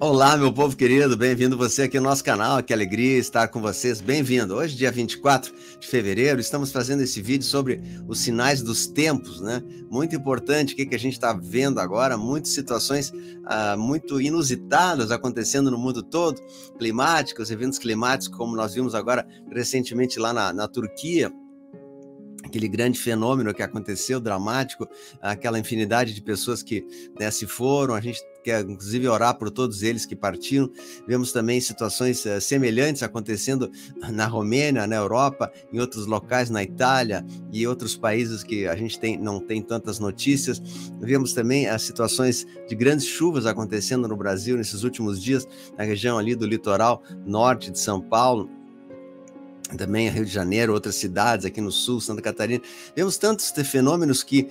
Olá, meu povo querido, bem-vindo você aqui no nosso canal, que alegria estar com vocês, bem-vindo. Hoje, dia 24 de fevereiro, estamos fazendo esse vídeo sobre os sinais dos tempos, né? Muito importante, o que a gente está vendo agora, muitas situações muito inusitadas acontecendo no mundo todo, climáticos, eventos climáticos, como nós vimos agora recentemente lá na Turquia, aquele grande fenômeno que aconteceu, dramático, aquela infinidade de pessoas que se foram, a gente quer inclusive orar por todos eles que partiram. Vemos também situações semelhantes acontecendo na Romênia, na Europa, em outros locais, na Itália e outros países que a gente não tem tantas notícias. Vemos também as situações de grandes chuvas acontecendo no Brasil nesses últimos dias, na região ali do litoral norte de São Paulo, também Rio de Janeiro, outras cidades aqui no sul, Santa Catarina. Vemos tantos fenômenos que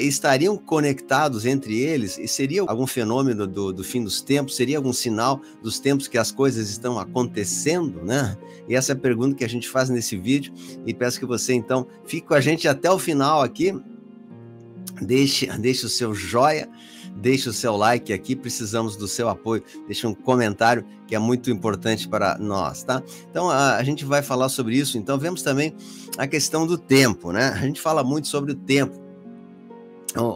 estariam conectados entre eles, e seria algum fenômeno do fim dos tempos, seria algum sinal dos tempos que as coisas estão acontecendo, né? E essa é a pergunta que a gente faz nesse vídeo, e peço que você então fique com a gente até o final aqui, deixe o seu joia, deixe o seu like aqui, precisamos do seu apoio, deixe um comentário que é muito importante para nós, tá? Então a gente vai falar sobre isso. Então vemos também a questão do tempo, né? A gente fala muito sobre o tempo.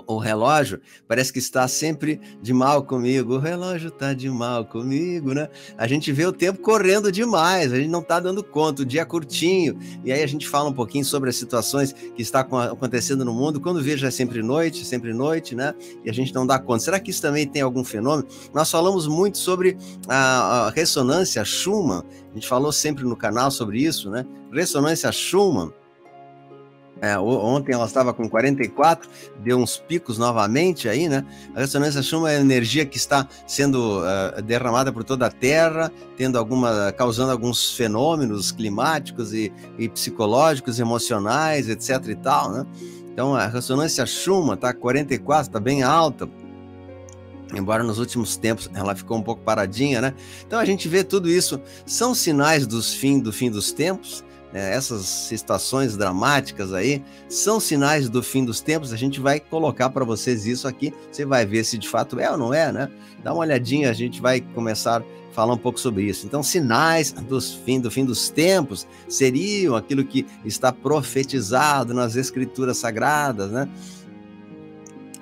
O relógio parece que está sempre de mal comigo, o relógio está de mal comigo, né? A gente vê o tempo correndo demais, a gente não está dando conta, o dia é curtinho, e aí a gente fala um pouquinho sobre as situações que estão acontecendo no mundo, quando vejo é sempre noite, né? E a gente não dá conta. Será que isso também tem algum fenômeno? Nós falamos muito sobre a ressonância Schumann, a gente falou sempre no canal sobre isso, né? Ressonância Schumann. Ontem ela estava com 44, deu uns picos novamente aí, né? A ressonância Schumann é a energia que está sendo derramada por toda a Terra, causando alguns fenômenos climáticos e psicológicos, emocionais, etc e tal, né? Então a ressonância Schumann está 44, está bem alta, embora nos últimos tempos ela ficou um pouco paradinha, né? Então a gente vê tudo isso, são sinais do fim dos tempos. Essas situações dramáticas aí são sinais do fim dos tempos. A gente vai colocar para vocês isso aqui, você vai ver se de fato é ou não é, né? Dá uma olhadinha, a gente vai começar a falar um pouco sobre isso. Então, sinais do fim dos tempos seriam aquilo que está profetizado nas escrituras sagradas, né?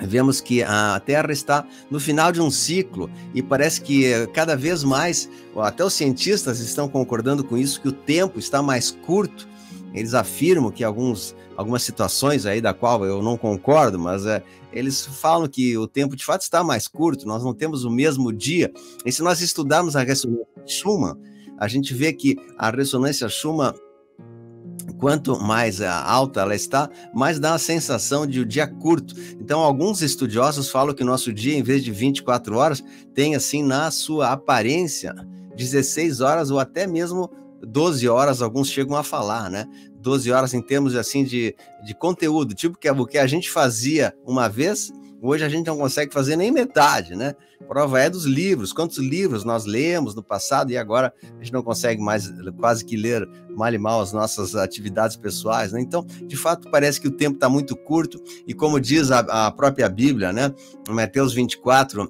Vemos que a Terra está no final de um ciclo e parece que cada vez mais, até os cientistas estão concordando com isso, que o tempo está mais curto. Eles afirmam que algumas situações aí da qual eu não concordo, mas eles falam que o tempo de fato está mais curto, nós não temos o mesmo dia. E se nós estudarmos a ressonância Schumann, a gente vê que a ressonância Schumann, quanto mais alta ela está, mais dá a sensação de o dia curto. Então, alguns estudiosos falam que o nosso dia, em vez de 24 horas, tem, assim, na sua aparência, 16 horas ou até mesmo 12 horas, alguns chegam a falar, né? 12 horas em termos, assim, de conteúdo, tipo que o que a gente fazia uma vez, hoje a gente não consegue fazer nem metade, né? Prova é dos livros, quantos livros nós lemos no passado e agora a gente não consegue mais quase que ler mal e mal as nossas atividades pessoais, né? Então, de fato, parece que o tempo está muito curto e como diz a própria Bíblia, né? Mateus 24,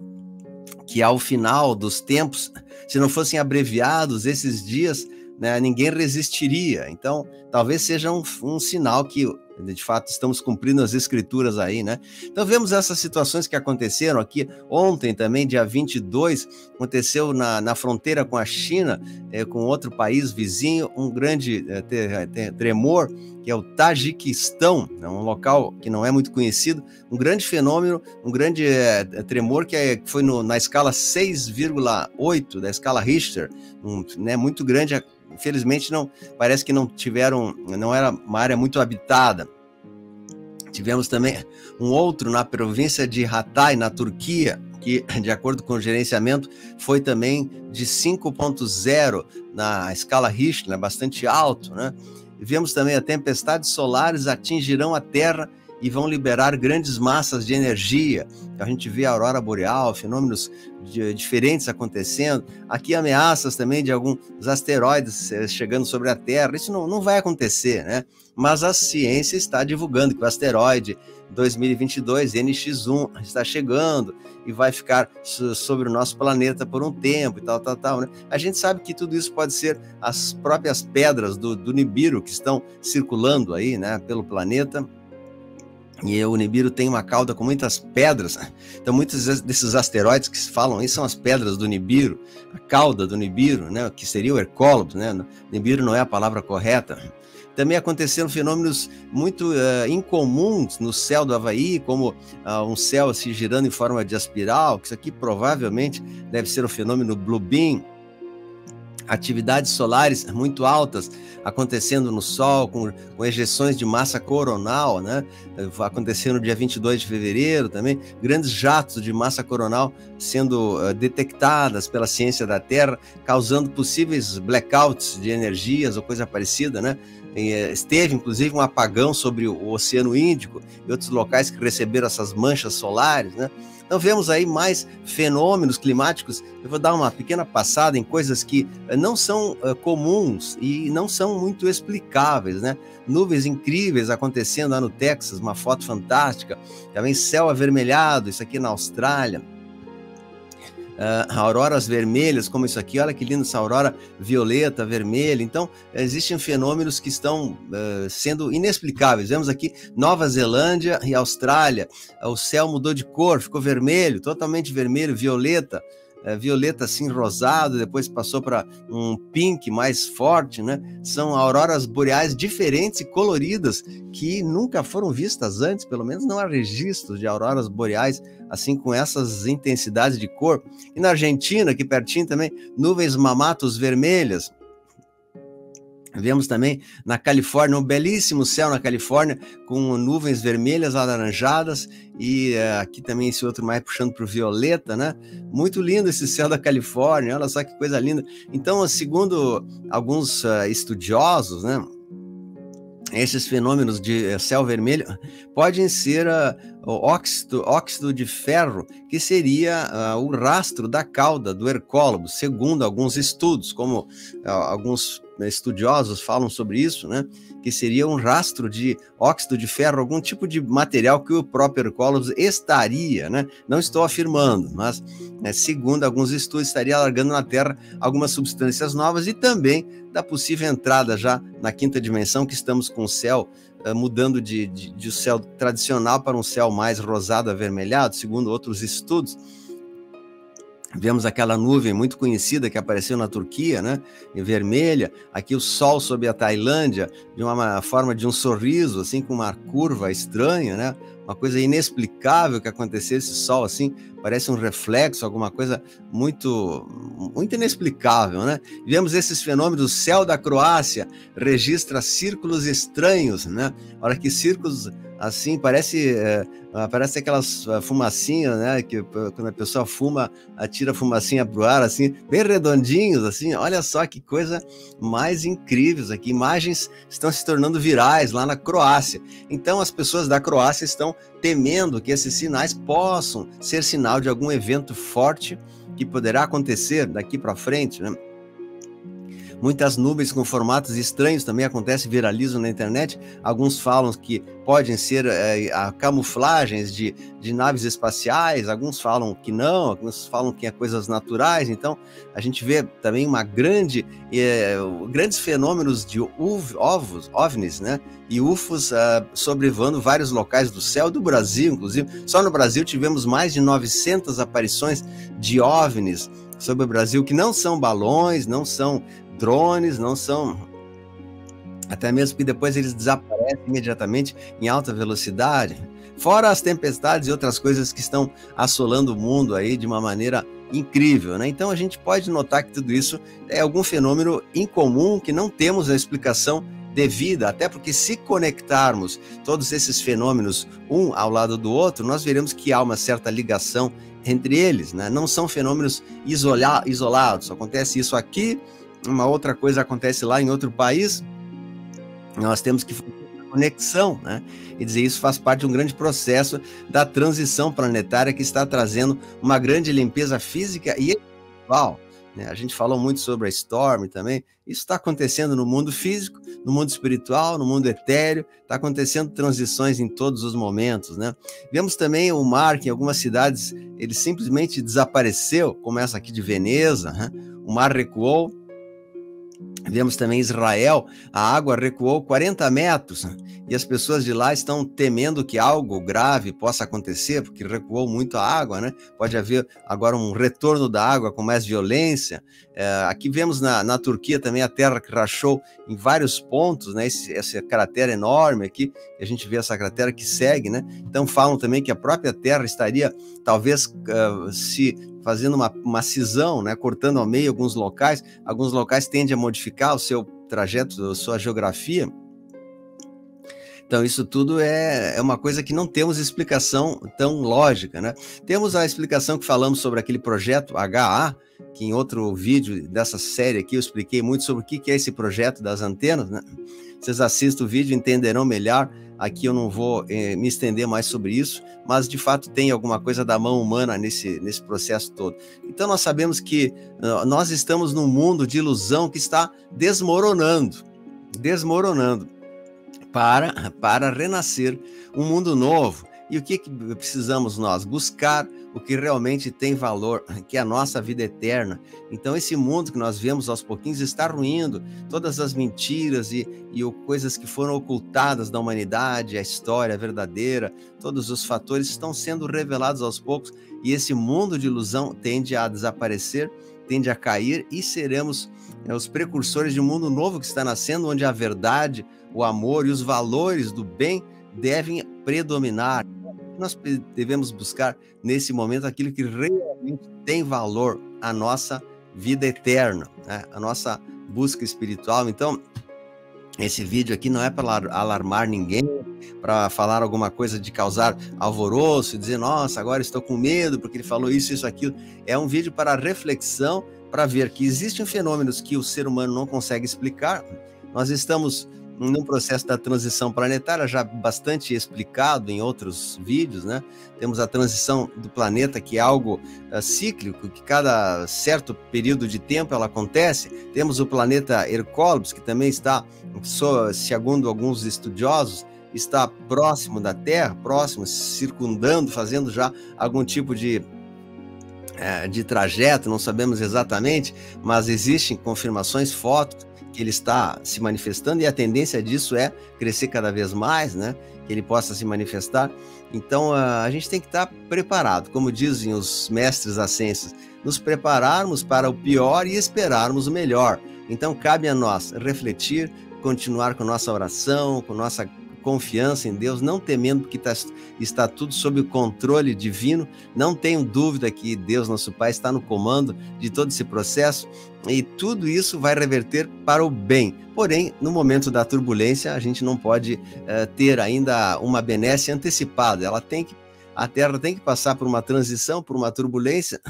que ao final dos tempos, se não fossem abreviados esses dias, né, ninguém resistiria. Então, talvez seja um sinal que de fato estamos cumprindo as escrituras aí, né? Então vemos essas situações que aconteceram aqui ontem também, dia 22, aconteceu na fronteira com a China, com outro país vizinho, um grande tremor, que é o Tajiquistão, é um local que não é muito conhecido, um grande fenômeno, um grande tremor que foi na escala 6,8 da escala Richter, muito grande. Infelizmente, parece que não era uma área muito habitada. Tivemos também um outro na província de Hatay, na Turquia, que, de acordo com o gerenciamento, foi também de 5,0 na escala Richter, bastante alto, né? E vemos também a tempestades solares atingirão a Terra e vão liberar grandes massas de energia. A gente vê a aurora boreal, fenômenos diferentes acontecendo. Aqui ameaças também de alguns asteroides chegando sobre a Terra. Isso não vai acontecer, né? Mas a ciência está divulgando que o asteroide 2022, NX-1, está chegando e vai ficar sobre o nosso planeta por um tempo e tal, né? A gente sabe que tudo isso pode ser as próprias pedras do Nibiru que estão circulando aí, né, pelo planeta. E o Nibiru tem uma cauda com muitas pedras, então muitos desses asteroides que se falam aí são as pedras do Nibiru, a cauda do Nibiru, né, que seria o Hercólobos, né? Nibiru não é a palavra correta. Também aconteceram fenômenos muito incomuns no céu do Havaí, como um céu assim, girando em forma de espiral, que isso aqui provavelmente deve ser o fenômeno Blue Beam. Atividades solares muito altas acontecendo no Sol, com ejeções de massa coronal, né? Acontecendo no dia 22 de fevereiro também, grandes jatos de massa coronal sendo detectadas pela ciência da Terra, causando possíveis blackouts de energias ou coisa parecida, né? Esteve, inclusive, um apagão sobre o Oceano Índico e outros locais que receberam essas manchas solares, né? Então vemos aí mais fenômenos climáticos. Eu vou dar uma pequena passada em coisas que não são comuns e não são muito explicáveis, né? Nuvens incríveis acontecendo lá no Texas, uma foto fantástica. Também céu avermelhado, isso aqui na Austrália. Auroras vermelhas, como isso aqui, olha que lindo essa aurora violeta, vermelha. Então, existem fenômenos que estão sendo inexplicáveis. Vemos aqui Nova Zelândia e Austrália, o céu mudou de cor, ficou vermelho, totalmente vermelho, violeta, violeta assim rosado, depois passou para um pink mais forte, né? São auroras boreais diferentes e coloridas que nunca foram vistas antes, pelo menos não há registros de auroras boreais assim com essas intensidades de cor. E na Argentina, aqui pertinho também, nuvens mamatos vermelhas. Vemos também na Califórnia, um belíssimo céu na Califórnia, com nuvens vermelhas alaranjadas, e aqui também esse outro mais puxando para o violeta, né? Muito lindo esse céu da Califórnia, olha só que coisa linda. Então, segundo alguns estudiosos, né, esses fenômenos de céu vermelho podem ser óxido de ferro, que seria o rastro da cauda do Hercólobos, segundo alguns estudos, como alguns estudiosos falam sobre isso, né? Que seria um rastro de óxido de ferro, algum tipo de material que o próprio Hercólobos estaria, né? Não estou afirmando, mas segundo alguns estudos, estaria largando na Terra algumas substâncias novas e também da possível entrada já na quinta dimensão, que estamos com o céu mudando de céu tradicional para um céu mais rosado, avermelhado, segundo outros estudos. Vemos aquela nuvem muito conhecida que apareceu na Turquia, né? Vermelha. Aqui o sol sobre a Tailândia, de uma forma de um sorriso, assim, com uma curva estranha, né? Uma coisa inexplicável que aconteceu, esse sol, assim, parece um reflexo, alguma coisa muito inexplicável, né? Vemos esses fenômenos. O céu da Croácia registra círculos estranhos, né? Olha que círculos, assim, parece aquelas fumacinhas, né? Que quando a pessoa fuma, atira a fumacinha pro ar, assim, bem redondinhos, assim. Olha só que coisa mais incríveis aqui. Imagens estão se tornando virais lá na Croácia. Então, as pessoas da Croácia estão temendo que esses sinais possam ser sinal de algum evento forte que poderá acontecer daqui para frente, né? Muitas nuvens com formatos estranhos também acontecem, viralizam na internet. Alguns falam que podem ser camuflagens de naves espaciais, alguns falam que não, alguns falam que é coisas naturais. Então, a gente vê também grandes fenômenos de OVNIs, né? E UFOs sobrevoando vários locais do céu do Brasil, inclusive. Só no Brasil tivemos mais de 900 aparições de OVNIs sobre o Brasil, que não são balões, não são drones, não são, até mesmo que depois eles desaparecem imediatamente em alta velocidade, fora as tempestades e outras coisas que estão assolando o mundo aí de uma maneira incrível, né? Então a gente pode notar que tudo isso é algum fenômeno incomum que não temos a explicação devida, até porque se conectarmos todos esses fenômenos um ao lado do outro, nós veremos que há uma certa ligação entre eles, né? Não são fenômenos isolados, acontece isso aqui, uma outra coisa acontece lá em outro país, nós temos que fazer conexão, né? E dizer, isso faz parte de um grande processo da transição planetária que está trazendo uma grande limpeza física e espiritual, né? A gente falou muito sobre a Storm também. Isso está acontecendo no mundo físico, no mundo espiritual, no mundo etéreo. Está acontecendo transições em todos os momentos, né? Vemos também o mar, que em algumas cidades ele simplesmente desapareceu, como essa aqui de Veneza, né? O mar recuou. Vemos também Israel, a água recuou 40 metros e as pessoas de lá estão temendo que algo grave possa acontecer, porque recuou muito a água, né? Pode haver agora um retorno da água com mais violência. Aqui vemos na Turquia também a terra que rachou em vários pontos, né? Essa cratera enorme aqui, a gente vê essa cratera que segue, né? Então falam também que a própria terra estaria talvez se fazendo uma cisão, né, cortando ao meio alguns locais tendem a modificar o seu trajeto, a sua geografia. Então isso tudo é uma coisa que não temos explicação tão lógica, né? Temos a explicação que falamos sobre aquele projeto HA, que em outro vídeo dessa série aqui eu expliquei muito sobre o que é esse projeto das antenas, né? Vocês assistem o vídeo e entenderão melhor. Aqui eu não vou me estender mais sobre isso, mas de fato tem alguma coisa da mão humana nesse processo todo. Então nós sabemos que nós estamos num mundo de ilusão que está desmoronando para renascer um mundo novo. E o que precisamos nós? Buscar o que realmente tem valor, que é a nossa vida eterna. Então esse mundo que nós vemos aos pouquinhos está ruindo, todas as mentiras e coisas que foram ocultadas da humanidade, a história verdadeira, todos os fatores estão sendo revelados aos poucos e esse mundo de ilusão tende a desaparecer, tende a cair e seremos os precursores de um mundo novo que está nascendo, onde a verdade, o amor e os valores do bem devem predominar. Nós devemos buscar nesse momento aquilo que realmente tem valor, a nossa vida eterna, né? A nossa busca espiritual. Então, esse vídeo aqui não é para alarmar ninguém, para falar alguma coisa de causar alvoroço, dizer, nossa, agora estou com medo porque ele falou isso, aquilo. É um vídeo para reflexão, para ver que existem fenômenos que o ser humano não consegue explicar. Nós estamos num processo da transição planetária, já bastante explicado em outros vídeos, né? Temos a transição do planeta, que é algo cíclico, que cada certo período de tempo ela acontece. Temos o planeta Hercólebus, que também está, segundo alguns estudiosos, está próximo da Terra, próximo, circundando, fazendo já algum tipo de trajeto, não sabemos exatamente, mas existem confirmações, fotos, que ele está se manifestando e a tendência disso é crescer cada vez mais, né? Que ele possa se manifestar. Então a gente tem que estar preparado, como dizem os mestres ascensos, nos prepararmos para o pior e esperarmos o melhor. Então cabe a nós refletir, continuar com nossa oração, com nossa confiança em Deus, não temendo, porque está tudo sob o controle divino. Não tenho dúvida que Deus, nosso Pai, está no comando de todo esse processo e tudo isso vai reverter para o bem. Porém, no momento da turbulência, a gente não pode ter ainda uma benesse antecipada. A Terra tem que passar por uma transição, por uma turbulência.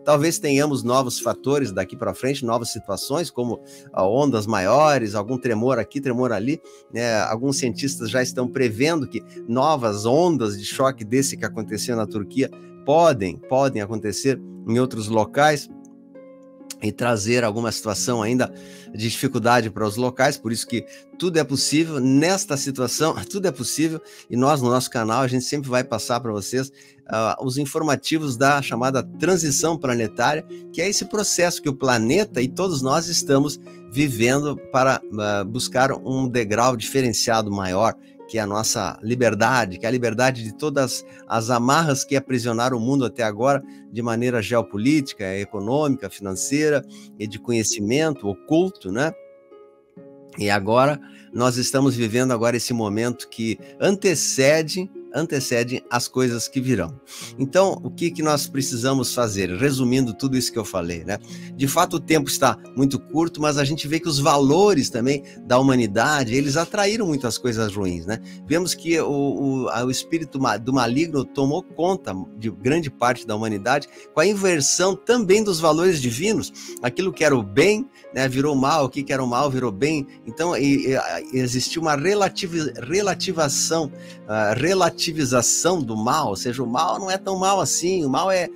Talvez tenhamos novos fatores daqui para frente, novas situações, como ondas maiores, algum tremor aqui, tremor ali, né? Alguns cientistas já estão prevendo que novas ondas de choque desse que aconteceu na Turquia podem acontecer em outros locais e trazer alguma situação ainda de dificuldade para os locais. Por isso que tudo é possível nesta situação, tudo é possível, e nós no nosso canal a gente sempre vai passar para vocês os informativos da chamada transição planetária, que é esse processo que o planeta e todos nós estamos vivendo para buscar um degrau diferenciado maior, que é a nossa liberdade, que é a liberdade de todas as amarras que aprisionaram o mundo até agora, de maneira geopolítica, econômica, financeira e de conhecimento oculto, né? E agora nós estamos vivendo agora esse momento que antecede antecedem as coisas que virão. Então, o que nós precisamos fazer? Resumindo tudo isso que eu falei, né? De fato, o tempo está muito curto, mas a gente vê que os valores também da humanidade, eles atraíram muitas coisas ruins, né? Vemos que o espírito do maligno tomou conta de grande parte da humanidade com a inversão também dos valores divinos. Aquilo que era o bem, né, virou mal, o que era o mal virou bem. Então, existiu uma relativização do mal, ou seja, o mal não é tão mal assim, o mal é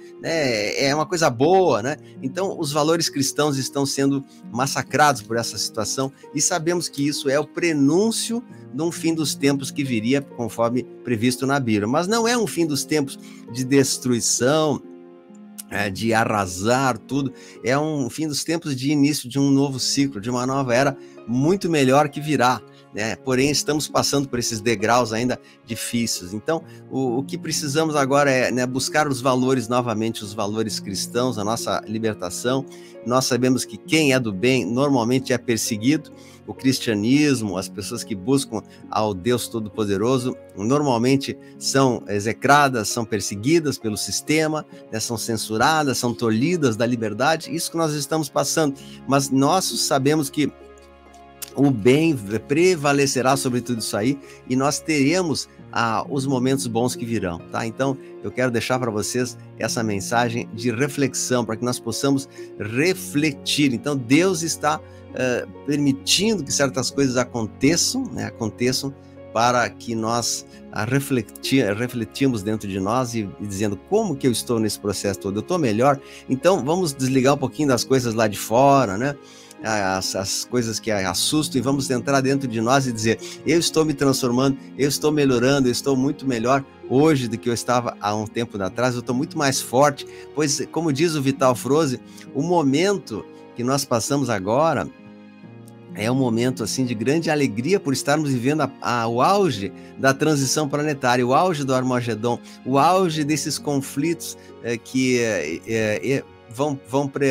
uma coisa boa, né? Então, os valores cristãos estão sendo massacrados por essa situação e sabemos que isso é o prenúncio de um fim dos tempos que viria conforme previsto na Bíblia. Mas não é um fim dos tempos de destruição, de arrasar tudo, é um fim dos tempos de início de um novo ciclo, de uma nova era muito melhor que virá, né? Porém, estamos passando por esses degraus ainda difíceis. Então, o que precisamos agora é, né, buscar os valores novamente, os valores cristãos, a nossa libertação. Nós sabemos que quem é do bem normalmente é perseguido. O cristianismo, as pessoas que buscam ao Deus Todo-Poderoso, normalmente são execradas, são perseguidas pelo sistema, né, são censuradas, são tolhidas da liberdade. Isso que nós estamos passando. Mas nós sabemos que o bem prevalecerá sobre tudo isso aí e nós teremos os momentos bons que virão, tá? Então, eu quero deixar para vocês essa mensagem de reflexão, para que nós possamos refletir. Então, Deus está permitindo que certas coisas aconteçam, né? Aconteçam para que nós refletimos dentro de nós e dizendo como que eu estou nesse processo todo. Eu estou melhor? Então, vamos desligar um pouquinho das coisas lá de fora, né? As coisas que assustam, e vamos entrar dentro de nós e dizer: eu estou me transformando, eu estou melhorando, eu estou muito melhor hoje do que eu estava há um tempo atrás, eu estou muito mais forte, pois, como diz o Vital Froese, o momento que nós passamos agora é um momento assim de grande alegria por estarmos vivendo o auge da transição planetária, o auge do Armagedon, o auge desses conflitos que vão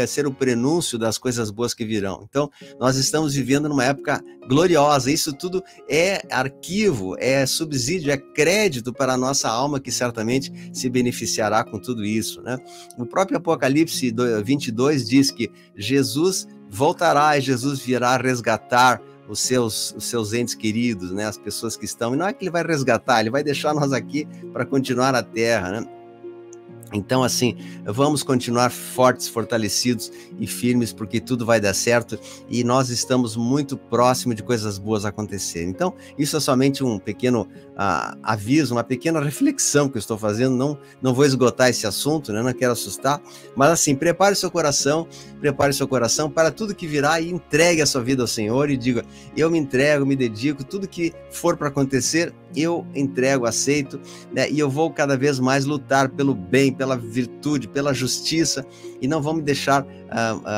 ser o prenúncio das coisas boas que virão. Então, nós estamos vivendo numa época gloriosa. Isso tudo é arquivo, é subsídio, é crédito para a nossa alma, que certamente se beneficiará com tudo isso, né? O próprio Apocalipse 22 diz que Jesus voltará e Jesus virá resgatar os seus entes queridos, né? As pessoas que estão. E não é que ele vai resgatar, ele vai deixar nós aqui para continuar a terra, né? Então, assim, vamos continuar fortes, fortalecidos e firmes, porque tudo vai dar certo e nós estamos muito próximo de coisas boas acontecerem. Então, isso é somente um pequeno aviso, uma pequena reflexão que eu estou fazendo. Não vou esgotar esse assunto, né? Não quero assustar, mas assim, prepare seu coração para tudo que virá e entregue a sua vida ao Senhor e diga: eu me entrego, me dedico, tudo que for para acontecer, eu entrego, aceito, né? E eu vou cada vez mais lutar pelo bem, pela virtude, pela justiça, e não vou me deixar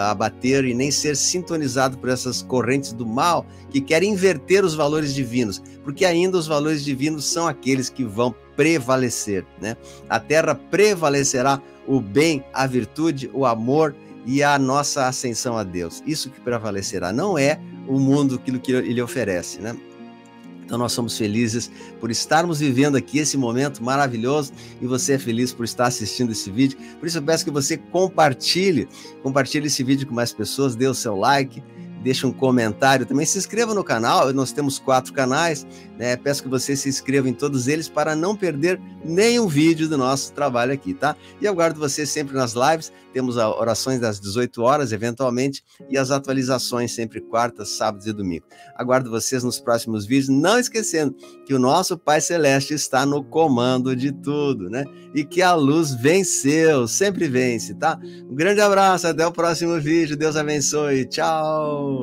abater e nem ser sintonizado por essas correntes do mal que querem inverter os valores divinos, porque ainda os valores divinos são aqueles que vão prevalecer, né? A terra prevalecerá, o bem, a virtude, o amor e a nossa ascensão a Deus. Isso que prevalecerá, não é o mundo, aquilo que ele oferece, né? Então nós somos felizes por estarmos vivendo aqui esse momento maravilhoso e você é feliz por estar assistindo esse vídeo. Por isso eu peço que você compartilhe esse vídeo com mais pessoas, dê o seu like, deixe um comentário, também se inscreva no canal. Nós temos 4 canais, né? Peço que você se inscreva em todos eles para não perder nenhum vídeo do nosso trabalho aqui, tá? E eu aguardo você sempre nas lives. Temos as orações das 18 horas, eventualmente, e as atualizações sempre quartas, sábados e domingo. Aguardo vocês nos próximos vídeos, não esquecendo que o nosso Pai Celeste está no comando de tudo, né? E que a luz venceu, sempre vence, tá? Um grande abraço, até o próximo vídeo. Deus abençoe. Tchau!